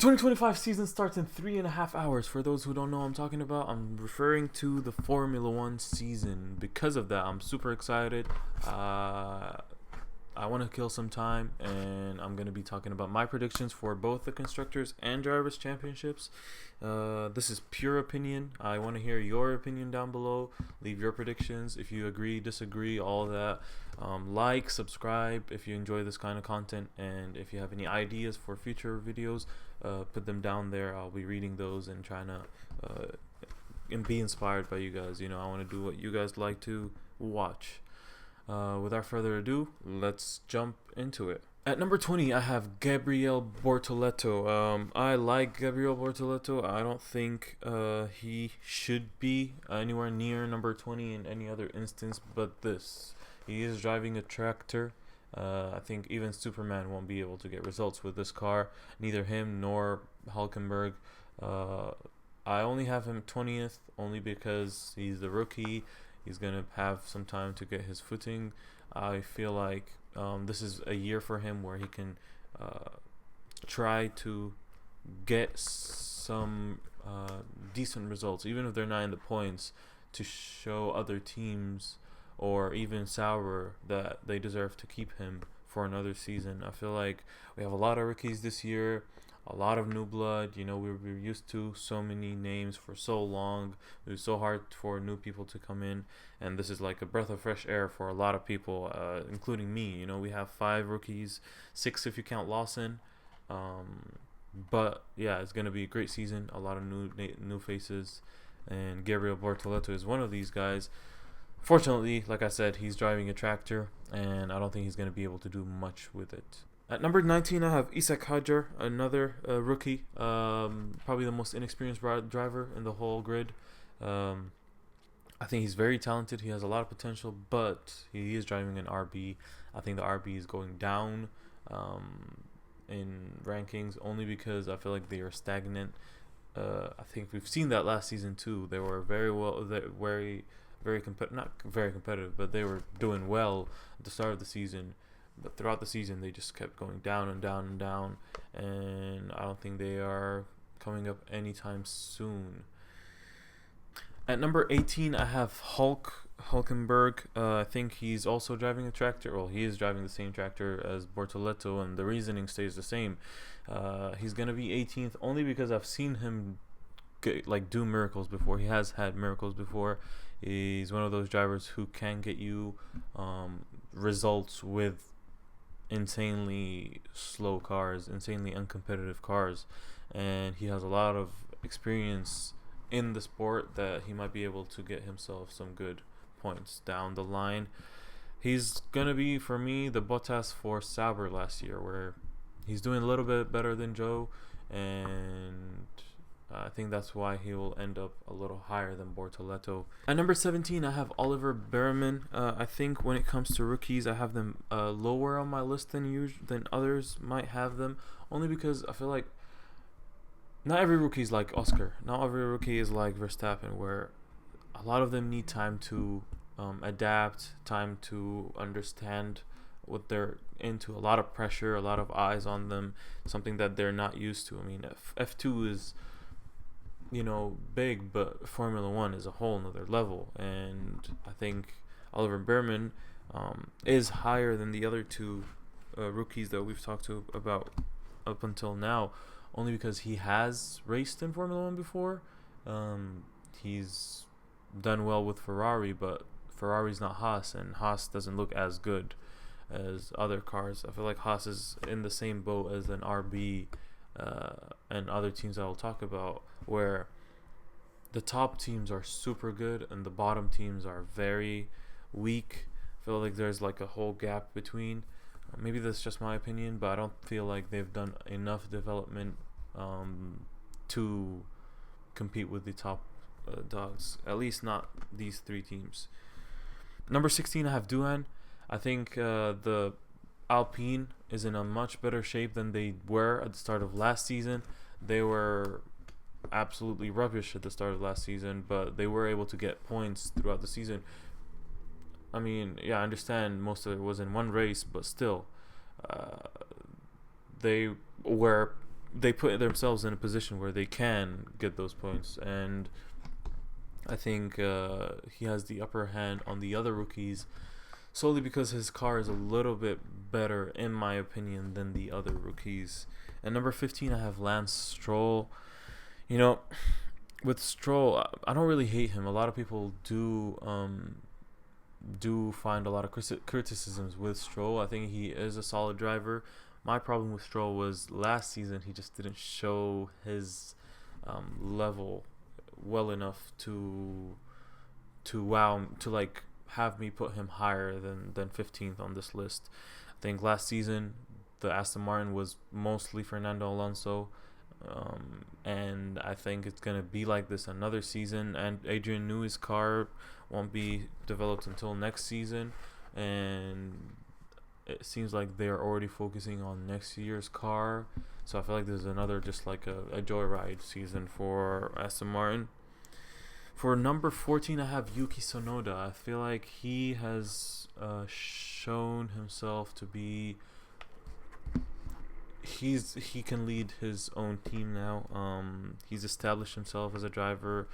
2025 season starts in 3.5 hours. For those who don't know what I'm talking about, I'm referring to the Formula One season. Because of that, I'm super excited. I want to kill some time, and I'm going to be talking about my predictions for both the Constructors and Drivers Championships. This is pure opinion. I want to hear your opinion down below. Leave your predictions if you agree, disagree, all that. Like, subscribe if you enjoy this kind of content, and if you have any ideas for future videos, put them down there. I'll be reading those and trying to and be inspired by you guys. I want to do what you guys like to watch. Without further ado, let's jump into it. At number 20, I have Gabriele Bortoleto. I like Gabriele Bortoleto. I don't think he should be anywhere near number 20 in any other instance but this. He is driving a tractor. I think even Superman won't be able to get results with this car. Neither him nor Hulkenberg. I only have him 20th only because he's the rookie. He's going to have some time to get his footing. I feel like this is a year for him where he can try to get some decent results, even if they're not in the points, to show other teams or even Sauber that they deserve to keep him for another season. I feel like we have a lot of rookies this year. A lot of new blood. We were used to so many names for so long. It was so hard for new people to come in, and this is like a breath of fresh air for a lot of people, including me. We have 5 rookies, 6 if you count Lawson. But yeah, it's gonna be a great season. A lot of new faces, and Gabriele Bortoleto is one of these guys. Fortunately, like I said, he's driving a tractor, and I don't think he's gonna be able to do much with it. At number 19, I have Isak Hadjar, another rookie, probably the most inexperienced driver in the whole grid. I think he's very talented. He has a lot of potential, but he is driving an RB. I think the RB is going down in rankings only because I feel like they are stagnant. I think we've seen that last season too. They were not very competitive, but they were doing well at the start of the season. But throughout the season, they just kept going down and down and down, and I don't think they are coming up anytime soon. At number 18, I have Hulkenberg. I think he's also driving a tractor. Well, he is driving the same tractor as Bortoleto, and the reasoning stays the same. He's going to be 18th only because I've seen him do miracles before. He has had miracles before. He's one of those drivers who can get you results with insanely slow cars, insanely uncompetitive cars, and he has a lot of experience in the sport that he might be able to get himself some good points down the line. He's gonna be, for me, the Bottas for Sauber last year, where he's doing a little bit better than Joe, and I think that's why he will end up a little higher than Bortoleto. At number 17, I have Oliver Bearman. I think when it comes to rookies, I have them lower on my list than others might have them, only because I feel like not every rookie is like Oscar. Not every rookie is like Verstappen, where a lot of them need time to adapt, time to understand what they're into. A lot of pressure, a lot of eyes on them, something that they're not used to. I mean, F2 is big, but Formula One is a whole nother level, and I think Oliver Bearman is higher than the other 2 rookies that we've talked about up until now, only because he has raced in Formula One before. He's done well with Ferrari, but Ferrari's not Haas, and Haas doesn't look as good as other cars. I feel like Haas is in the same boat as an RB and other teams I will talk about, where the top teams are super good and the bottom teams are very weak. I feel like there's like a whole gap between. Maybe that's just my opinion, but I don't feel like they've done enough development to compete with the top dogs, at least not these 3 teams. Number 16, I have Duhan. I think the Alpine is in a much better shape than they were at the start of last season. They were absolutely rubbish at the start of last season, but they were able to get points throughout the season. I mean, yeah, I understand most of it was in one race, but still, they were they put themselves in a position where they can get those points, and I think he has the upper hand on the other rookies solely because his car is a little bit better, in my opinion, than the other rookies. At number 15, I have Lance Stroll. You know, with Stroll, I don't really hate him. A lot of people do find a lot of criticisms with Stroll. I think he is a solid driver. My problem with Stroll was last season he just didn't show his level well enough to like have me put him higher than 15th on this list. I think last season the Aston Martin was mostly Fernando Alonso, and I think it's gonna be like this another season. And Adrian Newey's car won't be developed until next season, and it seems like they're already focusing on next year's car. So I feel like there's another just like a joyride season for Aston Martin. For number 14, I have Yuki Tsunoda. I feel like he has shown himself to be. He can lead his own team now. He's established himself as a driver.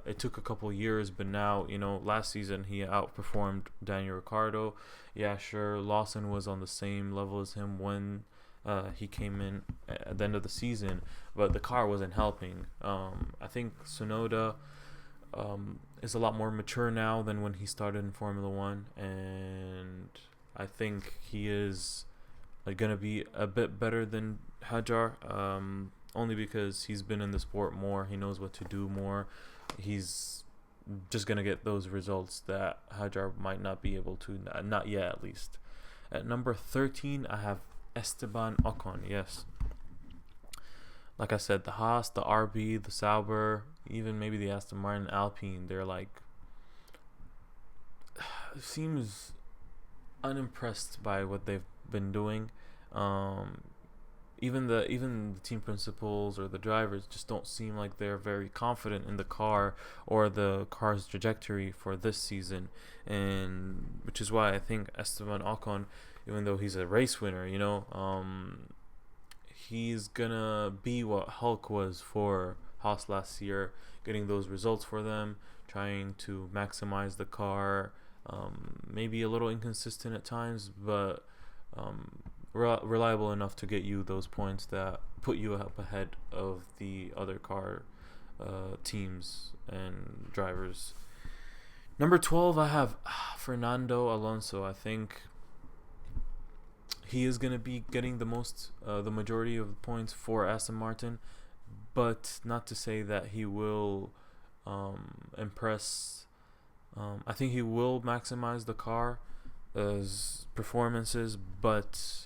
It took a couple years, but now, last season he outperformed Daniel Ricciardo. Yeah, sure, Lawson was on the same level as him when he came in at the end of the season, but the car wasn't helping. I think Tsunoda is a lot more mature now than when he started in Formula One, and I think he is going to be a bit better than Hajar, only because he's been in the sport more. He knows what to do more. He's just going to get those results that Hajar might not be able to, not yet at least. At number 13, I have Esteban Ocon. Yes. Like I said, the Haas, the RB, the Sauber, even maybe the Aston Martin, Alpine, they're like, seems unimpressed by what they've been doing. Even the team principals or the drivers just don't seem like they're very confident in the car or the car's trajectory for this season, and which is why I think Esteban Ocon, even though he's a race winner, he's gonna be what Hulk was for Haas last year, getting those results for them, trying to maximize the car. Maybe a little inconsistent at times, but reliable enough to get you those points that put you up ahead of the other car teams and drivers. Number 12, I have Fernando Alonso. I think he is going to be getting the majority of the points for Aston Martin, but not to say that he will impress. I think he will maximize the car's performances, but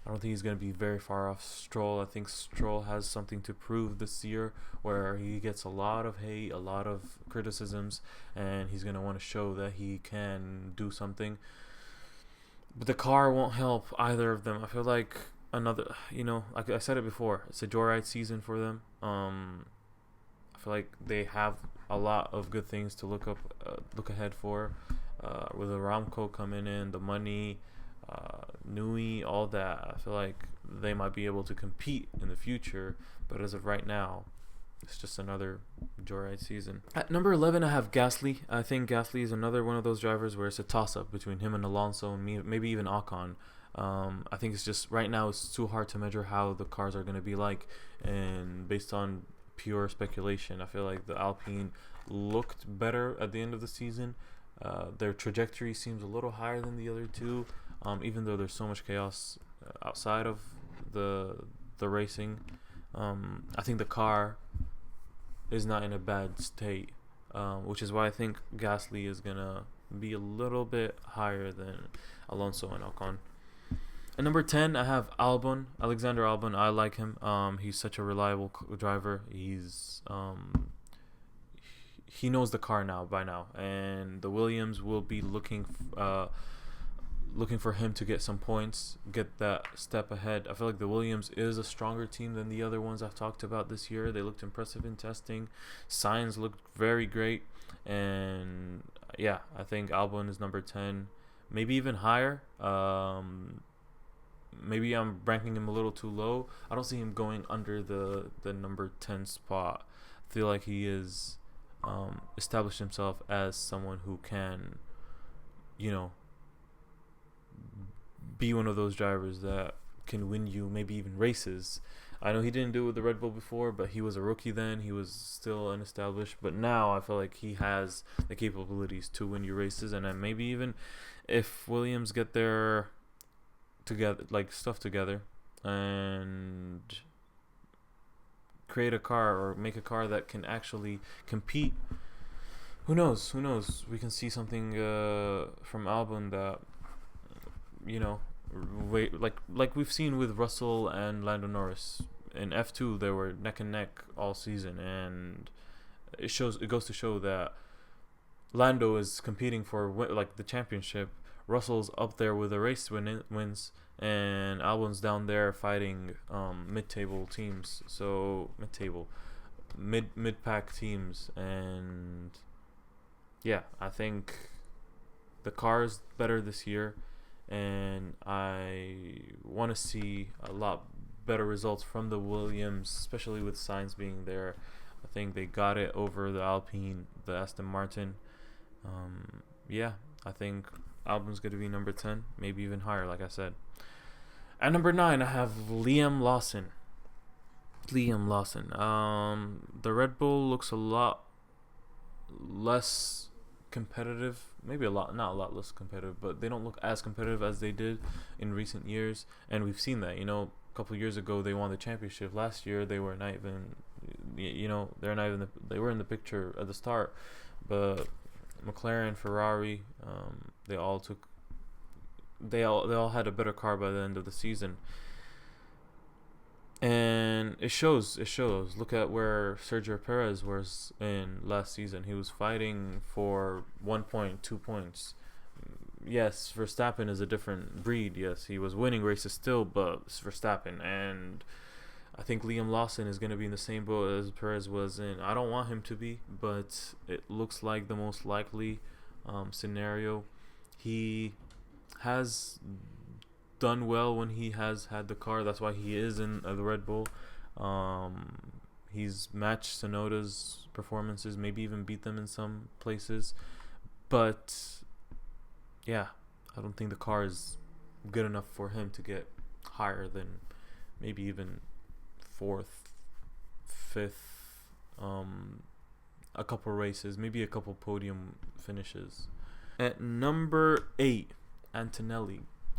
I don't think he's going to be very far off Stroll. I think Stroll has something to prove this year where he gets a lot of hate, a lot of criticisms, and he's going to want to show that he can do something. But the car won't help either of them. I feel like like I said it before, it's a joyride season for them. I feel like they have a lot of good things to look ahead for, with Aramco coming in, the money, Nui, all that. I feel like they might be able to compete in the future, but as of right now, it's just another joyride season. At number 11, I have Gasly. I think Gasly is another one of those drivers where it's a toss-up between him and Alonso and maybe even Ocon. I think it's just right now it's too hard to measure how the cars are going to be like, and based on pure speculation, I feel like the Alpine looked better at the end of the season. Their trajectory seems a little higher than the other two, even though there's so much chaos outside of the racing. I think the car is not in a bad state, which is why I think Gasly is gonna be a little bit higher than Alonso and Ocon. At number 10, I have Alexander Albon. I like him. He's such a reliable driver. He knows the car by now, and the Williams will be looking for him to get some points, get that step ahead. I feel like the Williams is a stronger team than the other ones I've talked about this year. They looked impressive in testing. Sainz looked very great, and yeah, I think Albon is number 10, maybe even higher. maybe I'm ranking him a little too low. I don't see him going under the number 10 spot. I feel like he is established himself as someone who can, you know, be one of those drivers that can win you maybe even races. I know he didn't do it with the Red Bull before, but he was a rookie then. He was still unestablished. But now I feel like he has the capabilities to win you races. And then maybe even if Williams get their together, like stuff together, and create a car or make a car that can actually compete, who knows? Who knows? We can see something from Albon that, you know, like we've seen with Russell and Lando Norris in F2. They were neck and neck all season, and it goes to show that Lando is competing for like the championship. Russell's up there with the race wins, and Albon's down there fighting mid-table teams. So mid-pack teams, and yeah, I think the car is better this year, and I want to see a lot better results from the Williams, especially with Sainz being there. I think they got it over the Alpine, the Aston Martin. Yeah, I think Albon's going to be number 10, maybe even higher, like I said. At number 9, I have Liam Lawson. The Red Bull looks a lot less competitive, maybe not a lot less competitive, but they don't look as competitive as they did in recent years, and we've seen that. A couple of years ago they won the championship. Last year they were not even, they were in the picture at the start, but McLaren, Ferrari, they all had a better car by the end of the season. And it shows. Look at where Sergio Perez was in last season. He was fighting for 1 point, 2 points. Yes, Verstappen is a different breed. Yes, he was winning races still, but it's Verstappen. And I think Liam Lawson is going to be in the same boat as Perez was in. I don't want him to be, but it looks like the most likely scenario. He has done well when he has had the car. That's why he is in the Red Bull. He's matched Tsunoda's performances, maybe even beat them in some places. But yeah, I don't think the car is good enough for him to get higher than maybe even 4th, 5th, a couple races, maybe a couple podium finishes. At number 8,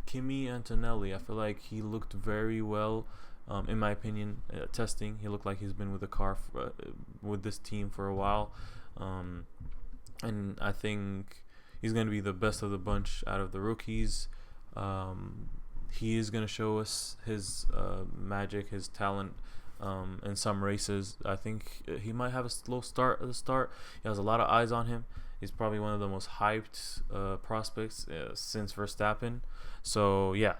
Kimi Antonelli. I feel like he looked very well, in my opinion, testing. He looked like he's been with the car with this team for a while, and I think he's going to be the best of the bunch out of the rookies. He is going to show us his magic, his talent in some races. I think he might have a slow start at the start. He has a lot of eyes on him. He's probably one of the most hyped prospects since Verstappen. So, yeah,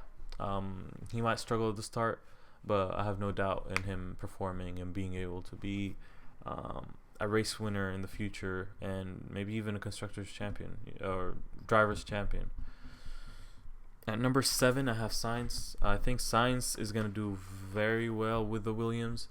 he might struggle at the start, but I have no doubt in him performing and being able to be a race winner in the future, and maybe even a constructors champion or drivers champion. At number 7, I have Sainz. I think Sainz is going to do very well with the Williams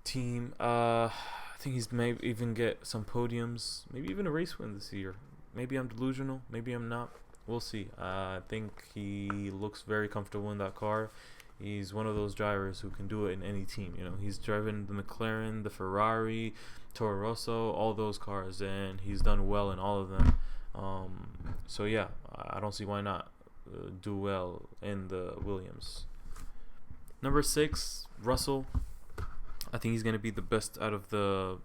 team. I think he's maybe even get some podiums, maybe even a race win this year. Maybe I'm delusional, maybe I'm not. We'll see. I think he looks very comfortable in that car. He's one of those drivers who can do it in any team. He's driven the McLaren, the Ferrari, Toro Rosso, all those cars, and he's done well in all of them. So yeah, I don't see why not do well in the Williams. Number 6, Russell. I think he's gonna be the best out of the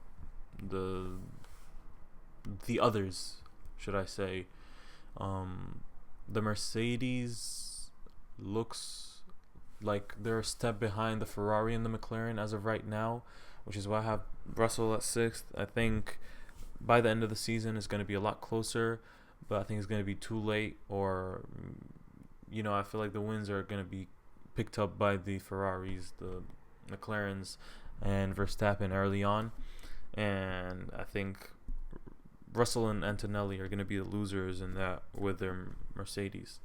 others, should I say. The Mercedes looks like they're a step behind the Ferrari and the McLaren as of right now, which is why I have Russell at 6th. I think by the end of the season it's going to be a lot closer, but I think it's going to be too late, or I feel like the wins are going to be picked up by the Ferraris, the McLarens, and Verstappen early on, and I think Russell and Antonelli are going to be the losers in that with their Mercedes.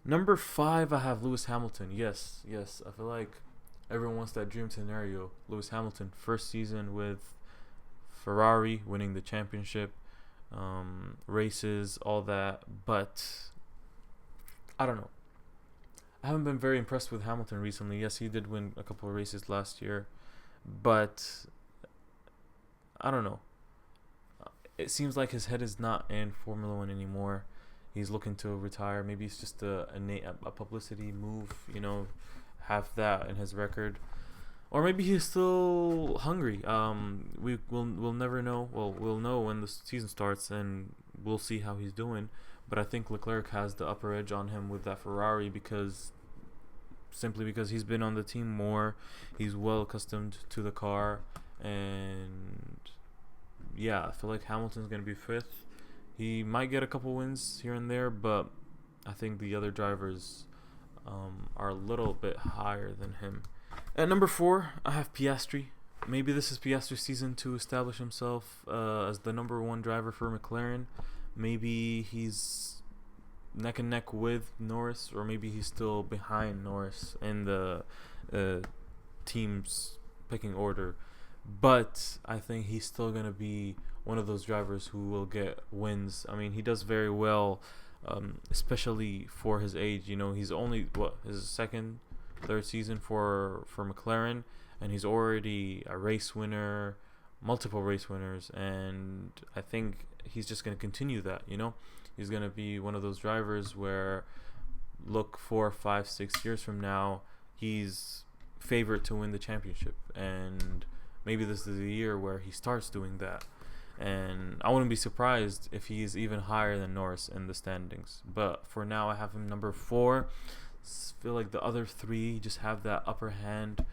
Number 5, I have Lewis Hamilton. Yes, yes. I feel like everyone wants that dream scenario. Lewis Hamilton, first season with Ferrari, winning the championship, races, all that. But I don't know. I haven't been very impressed with Hamilton recently. Yes, he did win a couple of races last year, but I don't know. It seems like his head is not in Formula One anymore. He's looking to retire. Maybe it's just a publicity move, have that in his record, or maybe he's still hungry. We'll never know. Well, we'll know when the season starts, and we'll see how he's doing. But I think Leclerc has the upper edge on him with that Ferrari simply because he's been on the team more. He's well accustomed to the car, and yeah, I feel like Hamilton's gonna be 5th. He might get a couple wins here and there, but I think the other drivers are a little bit higher than him. At number 4, I have Piastri. Maybe this is Piastri's season to establish himself as the number 1 driver for McLaren. Maybe he's neck and neck with Norris, or maybe he's still behind Norris in the team's picking order. But I think he's still going to be one of those drivers who will get wins. I mean, he does very well, especially for his age. He's only, his second, third season for McLaren, and he's already a race winner, multiple race winners, and I think he's just going to continue that, He's going to be one of those drivers where, look, 4, 5, 6 years from now, he's favorite to win the championship, and maybe this is the year where he starts doing that. And I wouldn't be surprised if he's even higher than Norris in the standings. But for now, I have him number 4. Feel like the other 3 just have that upper hand,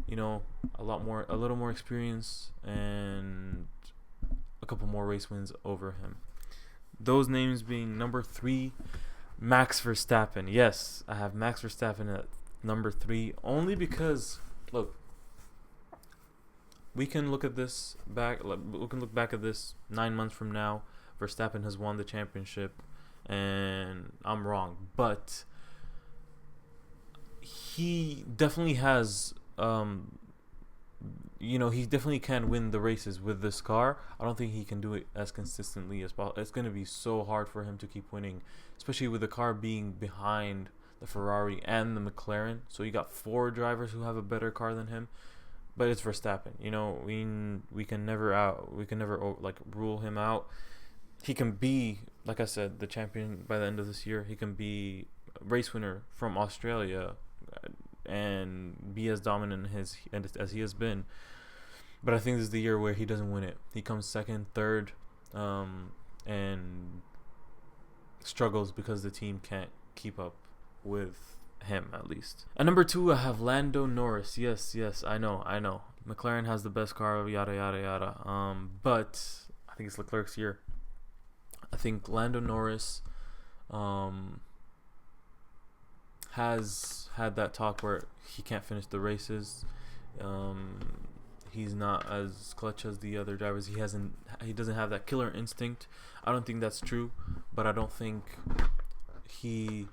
a little more experience and a couple more race wins over him. Those names being number 3, Max Verstappen. Yes, I have Max Verstappen at number 3 only because, look, we can look back at this 9 months from now. Verstappen has won the championship, and I'm wrong, but he definitely has, he definitely can win the races with this car. I don't think he can do it as consistently as possible. It's going to be so hard for him to keep winning, especially with the car being behind the Ferrari and the McLaren. So you got 4 drivers who have a better car than him. But it's Verstappen. We can never rule him out. He can be, like I said, the champion by the end of this year. He can be a race winner from Australia and be as dominant as he has been. But I think this is the year where he doesn't win it. He comes 2nd, 3rd, and struggles because the team can't keep up with him, at least. At number 2, I have Lando Norris. Yes, I know. McLaren has the best car, yada yada yada. But I think it's Leclerc's year. I think Lando Norris has had that talk where he can't finish the races. He's not as clutch as the other drivers. He doesn't have that killer instinct. I don't think that's true, but I don't think he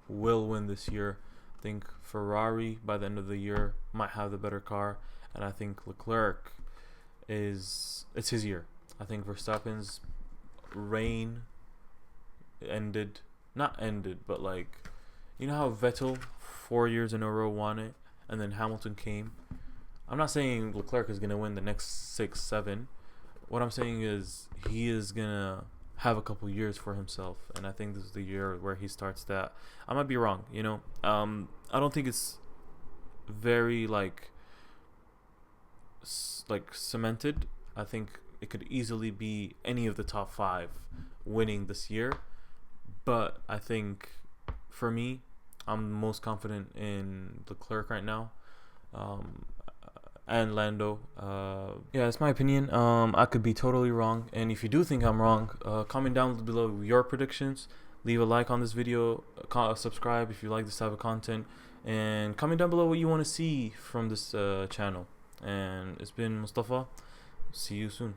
will win this year. I think Ferrari by the end of the year might have the better car, and I think Leclerc it's his year. I think Verstappen's reign not ended, but how Vettel 4 years in a row won it, and then Hamilton came. I'm not saying Leclerc is gonna win the next 6, 7. What I'm saying is he is gonna have a couple years for himself, and I think this is the year where he starts that. I might be wrong, I don't think it's very cemented. I think it could easily be any of the top 5 winning this year, but I think for me, I'm most confident in Leclerc right now, and Lando. Yeah, it's my opinion. I could be totally wrong, and if you do think I'm wrong, comment down below your predictions. Leave a like on this video, subscribe if you like this type of content, and comment down below what you want to see from this channel. And it's been Mustafa. See you soon.